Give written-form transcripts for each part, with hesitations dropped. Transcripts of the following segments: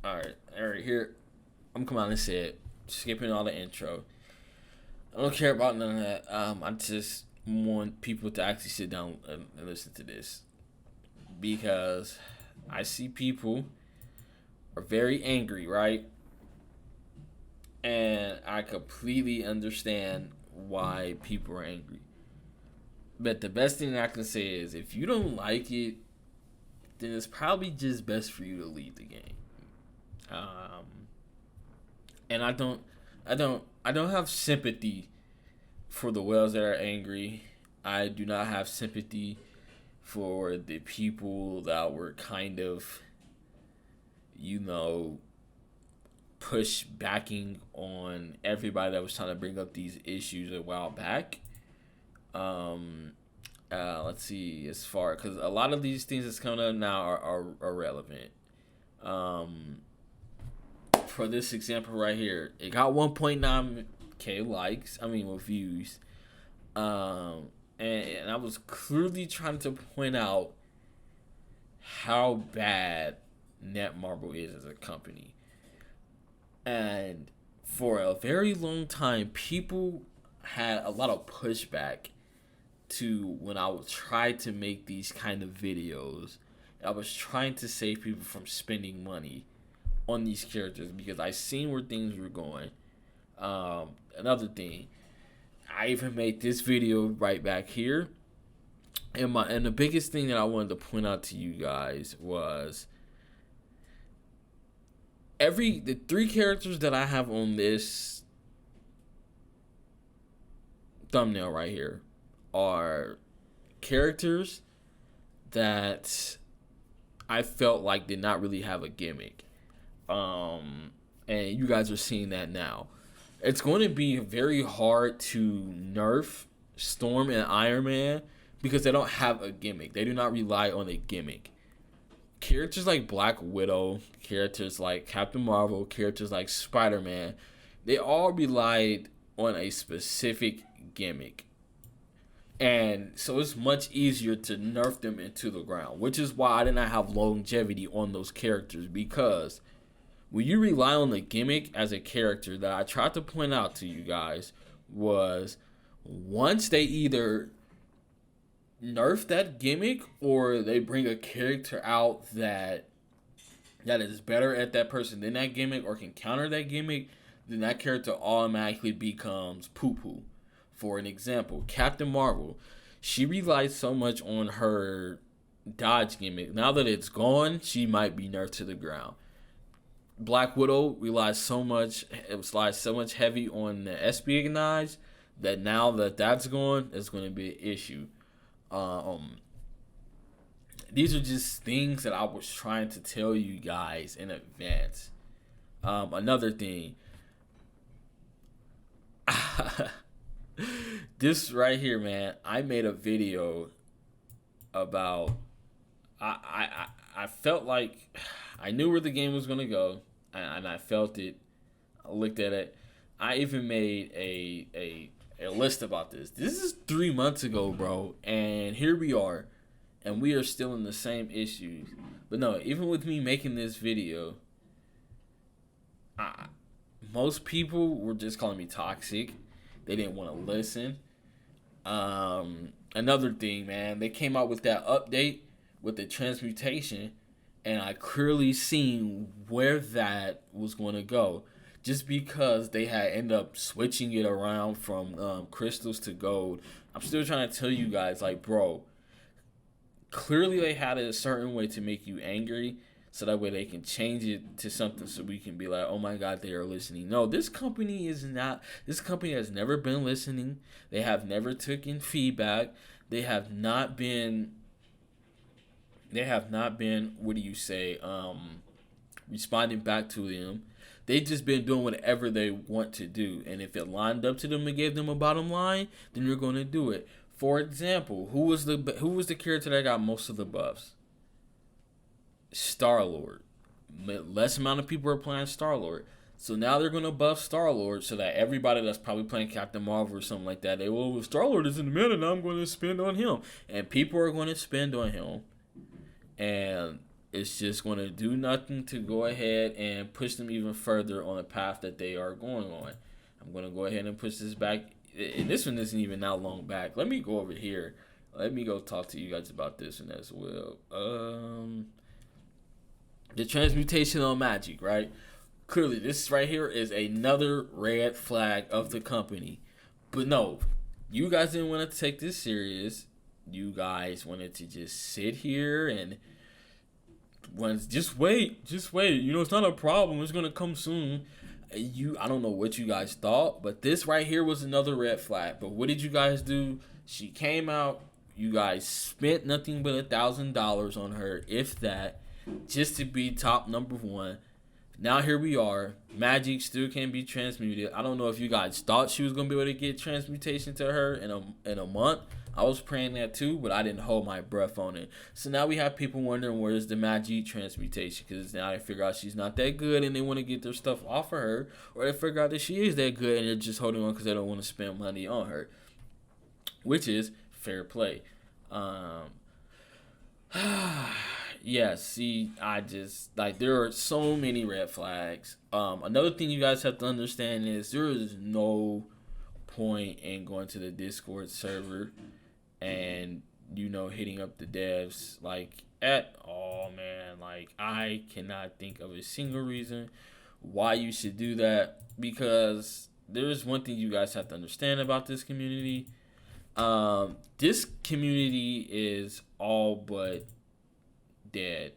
All right. Here, I'm coming out and said, skipping all the intro. I don't care about none of that. I just want people to actually sit down and listen to this because I see people are very angry, right? And I completely understand why people are angry. But the best thing I can say is if you don't like it, then it's probably just best for you to leave the game. Um, and I don't have sympathy for the whales that are angry. I do not have sympathy for the people that were kind of, you know, push backing on everybody that was trying to bring up these issues a while back. Um, let's see, as far because a lot of these things that's coming up now are relevant. Um, for this example right here, it got 1.9K likes. I mean, with views. And I was clearly trying to point out how bad Netmarble is as a company. And for a very long time, people had a lot of pushback to when I would try to make these kind of videos. I was trying to save people from spending money on these characters because I seen where things were going. Another thing, I even made this video right back here, and the biggest thing that I wanted to point out to you guys was the three characters that I have on this thumbnail right here are characters that I felt like did not really have a gimmick. And you guys are seeing that now. It's going to be very hard to nerf Storm and Iron Man because they don't have a gimmick. They do not rely on a gimmick. Characters like Black Widow, characters like Captain Marvel, characters like Spider-Man, they all relied on a specific gimmick. And so it's much easier to nerf them into the ground, which is why I did not have longevity on those characters, because when you rely on the gimmick as a character, that I tried to point out to you guys was once they either nerf that gimmick or they bring a character out that is better at that person than that gimmick or can counter that gimmick, then that character automatically becomes poo-poo. For an example, Captain Marvel, she relies so much on her dodge gimmick. Now that it's gone, she might be nerfed to the ground. Black Widow relies so much heavy on the espionage that now that that's gone, it's going to be an issue. These are just things that I was trying to tell you guys in advance. Another thing, this right here, man, I made a video about. I felt like I knew where the game was gonna go, and I felt it. I looked at it. I even made a list about this. This is 3 months ago, bro, and here we are, and we are still in the same issues. But no, even with me making this video, most people were just calling me toxic. They didn't want to listen. Another thing, man, they came out with that update with the transmutation, and I clearly seen where that was going to go. Just because they had ended up switching it around from crystals to gold, I'm still trying to tell you guys, like, bro, clearly they had it a certain way to make you angry, so that way they can change it to something so we can be like, oh my God, they are listening. No, this company is not. This company has never been listening. They have never taken feedback. They have not been. What do you say? Responding back to them. They just been doing whatever they want to do, and if it lined up to them and gave them a bottom line, then you're going to do it. For example, who was the character that got most of the buffs? Star-Lord. Less amount of people are playing Star-Lord. So now they're going to buff Star-Lord so that everybody that's probably playing Captain Marvel or something like that, Star-Lord is in the meta and I'm going to spend on him. And people are going to spend on him. And it's just going to do nothing to go ahead and push them even further on the path that they are going on. I'm going to go ahead and push this back. And this one isn't even that long back. Let me go over here. Let me go talk to you guys about this one as well. The transmutation on Magic, right? Clearly, this right here is another red flag of the company. But no, you guys didn't want to take this serious. You guys wanted to just sit here and just wait. You know, it's not a problem. It's gonna come soon. I don't know what you guys thought, but this right here was another red flag. But what did you guys do? She came out. You guys spent nothing but $1,000 on her, if that, just to be top number one. Now here we are. Magic still can't be transmuted. I don't know if you guys thought she was gonna be able to get transmutation to her in a month. I was praying that too, but I didn't hold my breath on it. So now we have people wondering where's the Magic transmutation, because now they figure out she's not that good and they want to get their stuff off of her, or they figure out that she is that good and they're just holding on because they don't want to spend money on her, which is fair play. Yeah, see, I just, like, there are so many red flags. Another thing you guys have to understand is there is no point in going to the Discord server and, you know, hitting up the devs, like, at all, man. Like, I cannot think of a single reason why you should do that, because there is one thing you guys have to understand about this community. This community is all but dead.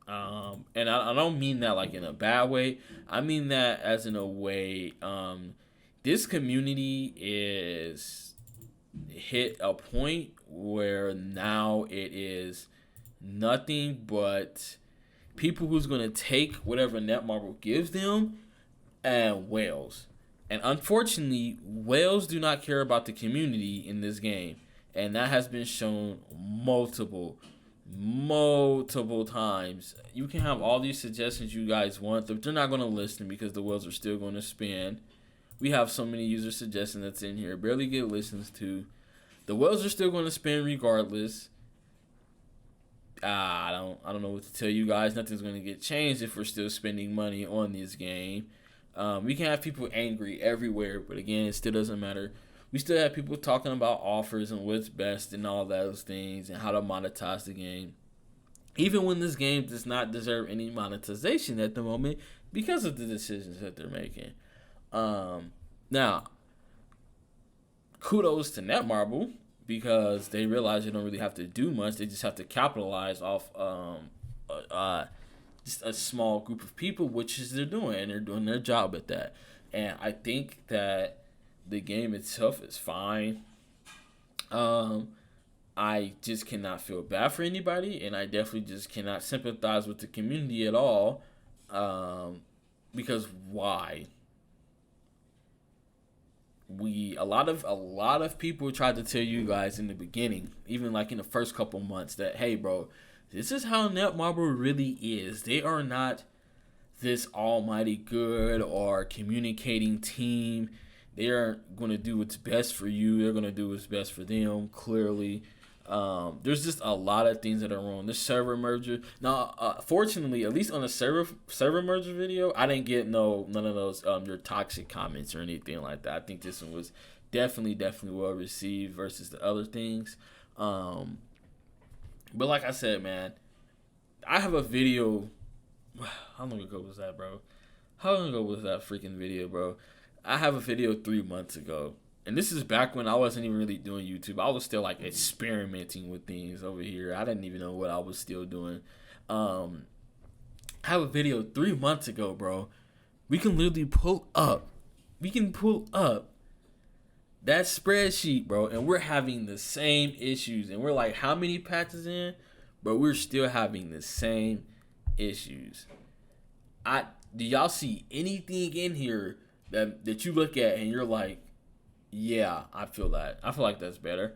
And I don't mean that like in a bad way. I mean that as in a way, this community is hit a point where now it is nothing but people who's going to take whatever Netmarble gives them and whales. And unfortunately, whales do not care about the community in this game. And that has been shown multiple times. You can have all these suggestions you guys want, but they're not going to listen because the whales are still going to spin. We have so many user suggestions that's in here, barely get listens to. The whales are still going to spin regardless. I don't know what to tell you guys. Nothing's going to get changed if we're still spending money on this game. We can have people angry everywhere, but again, it still doesn't matter. We still have people talking about offers and what's best and all those things and how to monetize the game. Even when this game does not deserve any monetization at the moment because of the decisions that they're making. Now, kudos to Netmarble because they realize they don't really have to do much. They just have to capitalize off just a small group of people, which is they're doing, and they're doing their job at that. And I think that the game itself is fine. I just cannot feel bad for anybody, and I definitely just cannot sympathize with the community at all. Because why? A lot of people tried to tell you guys in the beginning, even like in the first couple months, that hey, bro, this is how Netmarble really is. They are not this almighty good or communicating team. They are going to do what's best for you. They're going to do what's best for them, clearly. There's just a lot of things that are wrong. This server merger. Now, fortunately, at least on the server merger video, I didn't get none of those your toxic comments or anything like that. I think this one was definitely well received versus the other things. But like I said, man, I have a video. How long ago was that, bro? How long ago was that freaking video, bro? I have a video 3 months ago. And this is back when I wasn't even really doing YouTube. I was still like experimenting with things over here. I didn't even know what I was still doing. I have a video 3 months ago, bro. We can literally pull up. We can pull up that spreadsheet, bro. And we're having the same issues. And we're like, how many patches in? But we're still having the same issues. Do y'all see anything in here that you look at and you're like, yeah, I feel that. I feel like that's better.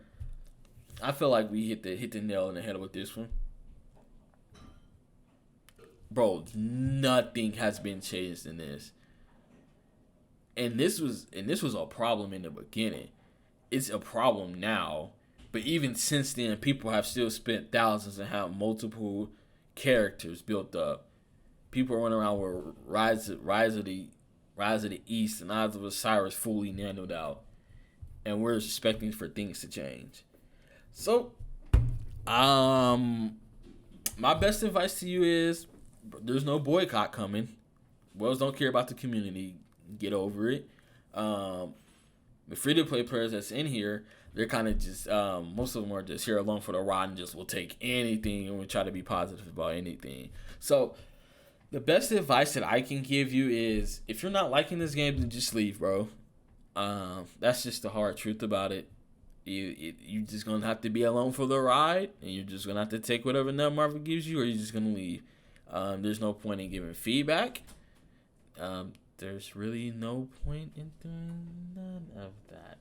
I feel like we hit the nail on the head with this one. Bro, nothing has been changed in this. And this was a problem in the beginning. It's a problem now. But even since then, people have still spent thousands and have multiple characters built up. People running around with Rise of the East and Eyes of Osiris fully nanoed out, and we're expecting for things to change. So, my best advice to you is there's no boycott coming. Wells don't care about the community. Get over it. The free to play players that's in here, they're kind of just most of them are just here alone for the ride and just will take anything and will try to be positive about anything. So the best advice that I can give you is if you're not liking this game, then just leave, bro. That's just the hard truth about it. You just gonna have to be alone for the ride, and you're just gonna have to take whatever Netmarket gives you, or you're just gonna leave. There's no point in giving feedback. There's really no point in doing none of that.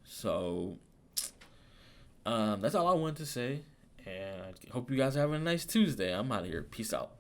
So, that's all I wanted to say, and I hope you guys are having a nice Tuesday. I'm out of here. Peace out.